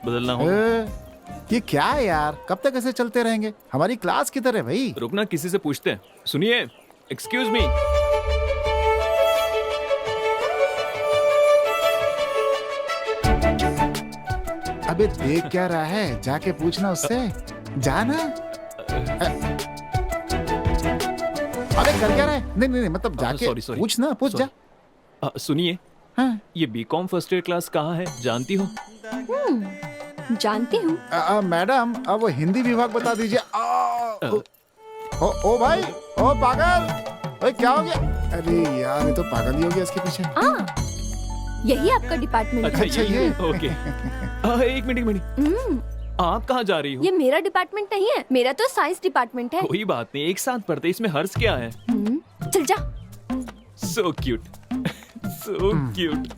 बदलना हो। ये क्या है यार, कब तक ऐसे चलते रहेंगे? हमारी क्लास किधर है भाई? रुकना, किसी से पूछते हैं। सुनिए, एक्सक्यूज मी। अबे देख क्या रहा है, जाके पूछना उससे। जाना। अबे कर क्या रहा है? नहीं नहीं मतलब जाके sorry. पूछना, पूछ जा। सुनिए, हाँ। ये बीकॉम फर्स्ट ईयर क्लास कहाँ है, जानती हो? जानती हूँ। मैडम, अब वो हिंदी विभाग बता दीजिए। ओ भाई, ओ पागल, ओए क्या हो गया? अरे यार, ये तो पागल ही हो गया इसके पीछे। यही आपका डिपार्टमेंट है? अच्छा ये ओके। एक मिनट, आप कहाँ जा रही हो? ये मेरा डिपार्टमेंट नहीं है, मेरा तो साइंस डिपार्टमेंट है। कोई बात नहीं, एक साथ पढ़ते, इसमें हर्ष क्या है? चल जा। So cute, so cute.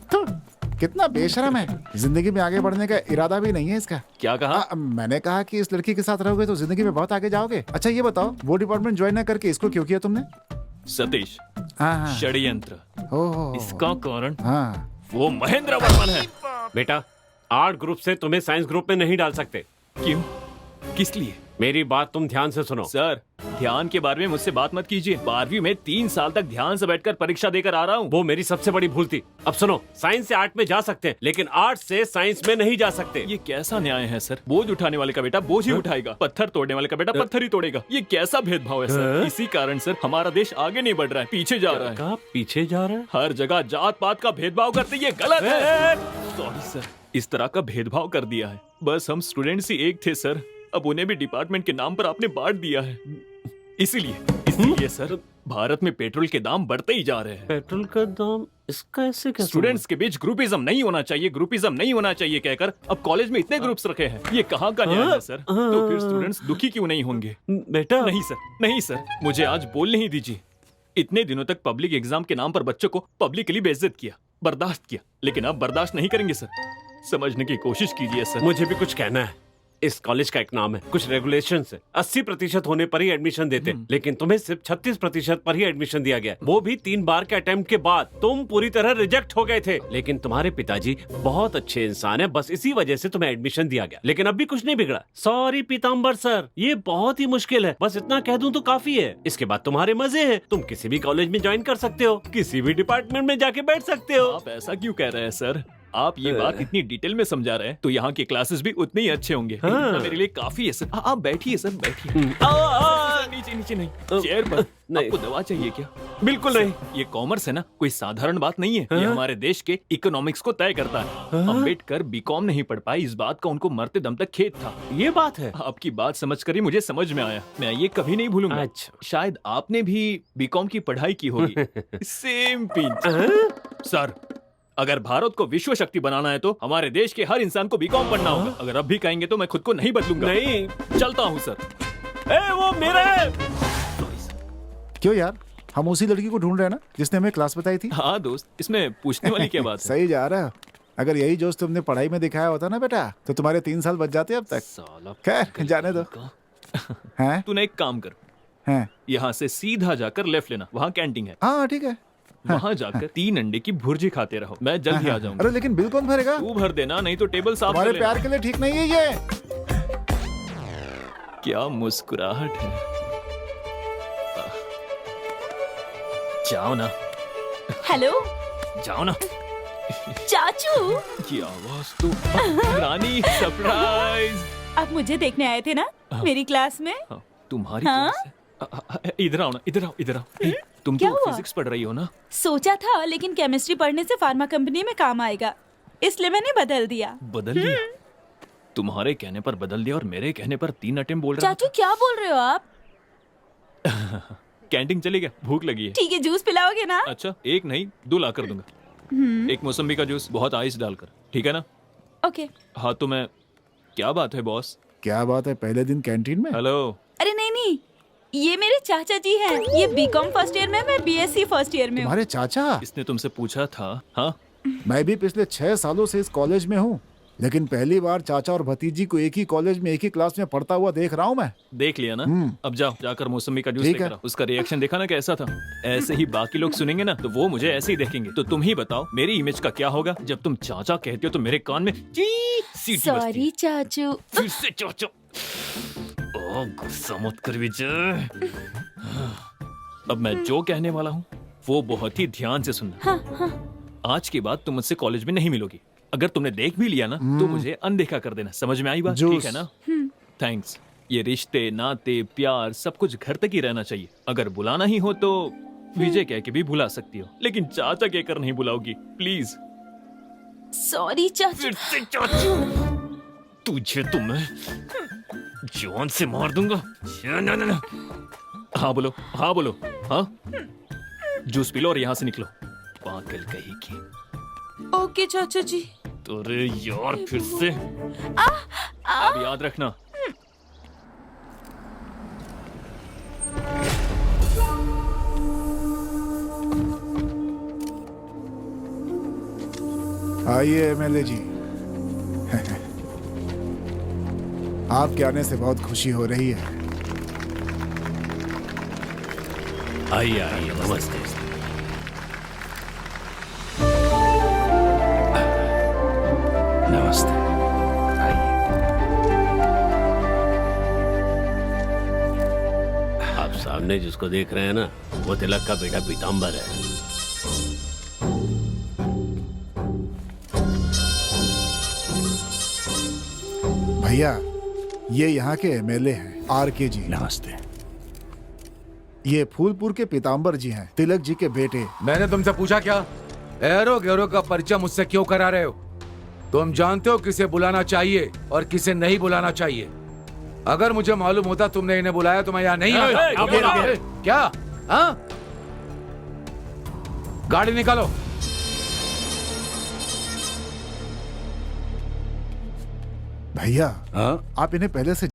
कितना बेशरम है। जिंदगी में आगे बढ़ने का इरादा भी नहीं है इसका। क्या कहा? मैंने कहा कि इस लड़की के साथ रहोगे तो जिंदगी में बहुत आगे जाओगे। अच्छा ये बताओ, वो डिपार्टमेंट ज्वाइन न करके इसको क्यों किया तुमने? सतीश, हाँ। षड्यंत्र। इसका कारण हाँ। वो महेंद्र वर्मन है। बेटा, आर्ट ग्रुप से तुम्हें साइंस ग्रुप में नहीं डाल सकते। क्यों? किस लिए? मेरी बात तुम ध्यान से सुनो। सर, ध्यान के बारे में मुझसे बात मत कीजिए। 12वीं में 3 साल तक ध्यान से बैठकर परीक्षा देकर आ रहा हूँ। वो मेरी सबसे बड़ी भूल थी। अब सुनो, साइंस से आर्ट में जा सकते हैं, लेकिन आर्ट से साइंस में नहीं जा सकते। ये कैसा न्याय है सर? बोझ उठाने वाले का बेटा बोझ ही उठाएगा, पत्थर तोड़ने वाले का बेटा पत्थर ही तोड़ेगा। ये कैसा भेदभाव है सर? इसी कारण सर हमारा देश आगे नहीं बढ़ रहा है, पीछे जा रहा है। कहाँ पीछे जा रहा है? हर जगह जात पात का भेदभाव करते, ये गलत है। सॉरी सर, इस तरह का भेदभाव कर दिया है। बस हम स्टूडेंट्स ही एक थे सर, अब उन्हें भी डिपार्टमेंट के नाम पर आपने बांट दिया है। इसीलिए सर, भारत में पेट्रोल के दाम बढ़ते ही जा रहे हैं। पेट्रोल का दाम इसका ऐसे कैसे? स्टूडेंट्स के बीच ग्रुपिज्म नहीं होना चाहिए, ग्रुपिज्म नहीं होना चाहिए कहकर अब कॉलेज में इतने ग्रुप्स रखे हैं। ये कहाँ का न्याय है सर? तो फिर स्टूडेंट्स दुखी क्यों नहीं होंगे? बेटा नहीं सर, नहीं सर, मुझे आज बोलने ही दीजिए। इतने दिनों तक पब्लिक एग्जाम के नाम पर बच्चों को पब्लिकली बेइज्जत किया, बर्दाश्त किया, लेकिन अब बर्दाश्त नहीं करेंगे सर। समझने की कोशिश कीजिए सर। मुझे भी कुछ कहना है। इस कॉलेज का एक नाम है, कुछ रेगुलेशन है। 80% होने पर ही एडमिशन देते, लेकिन तुम्हें सिर्फ 36% पर ही एडमिशन दिया गया, वो भी 3 बार के अटेम्प्ट के बाद। तुम पूरी तरह रिजेक्ट हो गए थे, लेकिन तुम्हारे पिताजी बहुत अच्छे इंसान है, बस इसी वजह से तुम्हें एडमिशन दिया गया। लेकिन अब भी कुछ नहीं बिगड़ा। सॉरी पीताम्बर सर, ये बहुत ही मुश्किल है, बस इतना कह दूं तो काफी है। इसके बाद तुम्हारे मजे हैं, तुम किसी भी कॉलेज में ज्वाइन कर सकते हो, किसी भी डिपार्टमेंट में जाके बैठ सकते हो। आप ऐसा क्यों कह रहे हैं सर? आप ये बात इतनी डिटेल में समझा रहे हैं तो यहाँ के क्लासेस भी उतने ही अच्छे होंगे। इतना मेरे लिए काफी है सर। आप बैठिए सर, बैठिए। नीचे नीचे नहीं, चेयर पर। आपको दवा चाहिए क्या? बिल्कुल नहीं। ये कॉमर्स है ना, कोई साधारण बात नहीं है। ये हमारे देश के इकोनॉमिक्स को तय करता है। अम्बेडकर बीकॉम नहीं पढ़ पाए, इस बात का उनको मरते दम तक खेद था। ये बात है। आपकी बात समझकर ही मुझे समझ में आया, मैं ये कभी नहीं भूलूंगा। अच्छा। शायद आपने भी बीकॉम की पढ़ाई की होगी। Same pinch. सर, अगर भारत को विश्व शक्ति बनाना है तो हमारे देश के हर इंसान को बीकॉम पढ़ना होगा। अगर अब भी कहेंगे तो मैं खुद को नहीं बदलूंगा। नहीं, चलता हूँ सर। वो मेरा है। क्यों यार, हम उसी लड़की को ढूंढ रहे हैं ना जिसने हमें क्लास बताई थी। हाँ दोस्त, इसमें पूछने वाली क्या बात है? सही जा रहा है। अगर यही जोश तुमने पढ़ाई में दिखाया होता ना बेटा, तो तुम्हारे 3 साल बच जाते अब तक। साला खैर जाने दो। हैं? तूने एक काम कर, हैं? यहाँ से सीधा जाकर लेफ्ट लेना, वहाँ कैंटीन है। हाँ ठीक है। वहाँ जाकर 3 अंडे की भुर्जी खाते रहो, मैं जल्द ही आ जाऊंगा। अरे लेकिन बिल कौन भरेगा? तू भर देना, नहीं तो टेबल साफ तुम्हारे कर लेना। प्यार के लिए ठीक नहीं है ये। क्या मुस्कुराहट है। जाओ ना, हेलो जाओ ना। चाचू, की आवाज तो रानी, सरप्राइज। आप मुझे देखने आए थे ना मेरी क्लास में? हाँ, तुम्हारी हाँ? क्लास है? इधर आओ ना, इधर आओ, इधर आओ। तुम क्या तो हुआ? फिजिक्स पढ़ रही हो ना? सोचा था, लेकिन केमिस्ट्री पढ़ने से फार्मा कंपनी में काम आएगा, इसलिए मैंने बदल दिया। बदल दिया? तुम्हारे कहने पर बदल दिया और मेरे कहने पर 3 अटेम्प्ट बोल रहा चाचू क्या बोल रहे हो आप? था। कैंटीन चलेगा, भूख लगी है। ठीक है, जूस पिलाओगे ना? अच्छा, एक नहीं 2 ला कर दूंगा। एक मौसम्बी का जूस, बहुत आइस डालकर, ठीक है ना? ओके। हाँ तो मैं, क्या बात है बॉस? क्या बात है, पहले दिन कैंटीन में? हेलो। अरे नहीं नहीं, ये मेरे चाचा जी हैं। ये बीकॉम फर्स्ट ईयर में, मैं बीएससी फर्स्ट ईयर में हूँ। तुम्हारे चाचा? इसने तुमसे पूछा था? हाँ, मैं भी पिछले 6 सालों से इस कॉलेज में हूँ। लेकिन पहली बार चाचा और भतीजी को एक ही कॉलेज में एक ही क्लास में पढ़ता हुआ देख रहा हूँ मैं। देख लिया ना? अब जाओ, जाकर मौसमी का जूस ठीक लेकर है। आओ। उसका रिएक्शन देखा ना कैसा था? ऐसे ही बाकी लोग सुनेंगे ना तो वो मुझे ऐसे ही देखेंगे। तो तुम ही बताओ मेरी इमेज का क्या होगा? जब तुम चाचा कहते हो तो मेरे कान में ची सीटी बजती है। सॉरी चाचू। फिर से चाचा। ओ, गुस्सा मत कर विजय। अब मैं जो कहने वाला हूँ वो बहुत ही ध्यान से सुनना। आज के बाद तुम मुझसे कॉलेज में नहीं मिलोगी। अगर तुमने देख भी लिया ना तो मुझे अनदेखा कर देना। समझ में आई बात? जूस। ठीक है ना? थैंक्स। ये रिश्ते, नाते, प्यार सब कुछ घर तक ही रहना चाहिए। अगर बुलाना ही हो तो विजय कह के भी बुला सकती हो, लेकिन चाचा कहकर नहीं बुलाओगी प्लीज। सॉरी चाचू। फिर से चाचू। तुझे तो मैं जान से मार दूंगा। ना। हाँ बोलो, हाँ बोलो, हाँ। जूस पी लो और यहाँ से निकलो। पागल कहेगी। ओके चाचा जी। अरे यार फिर से। अब याद रखना। आइए एमएलए जी। आपके आने से बहुत खुशी हो रही है। आइए आइए, नमस्ते। नमस्ते। आप सामने जिसको देख रहे हैं ना, वो तिलक का बेटा पीताम्बर है। भैया, ये यहाँ के एमएलए हैं, आरके जी। नमस्ते। ये फूलपुर के पीताम्बर जी हैं, तिलक जी के बेटे। मैंने तुमसे पूछा क्या? एरो गैरो का परिचय मुझसे क्यों करा रहे हो? तुम जानते हो किसे बुलाना चाहिए और किसे नहीं बुलाना चाहिए। अगर मुझे मालूम होता तुमने इन्हें बुलाया तो मैं यहाँ नहीं आता। क्या? हाँ? गाड़ी निकालो। भैया, हाँ? आप इन्हें पहले से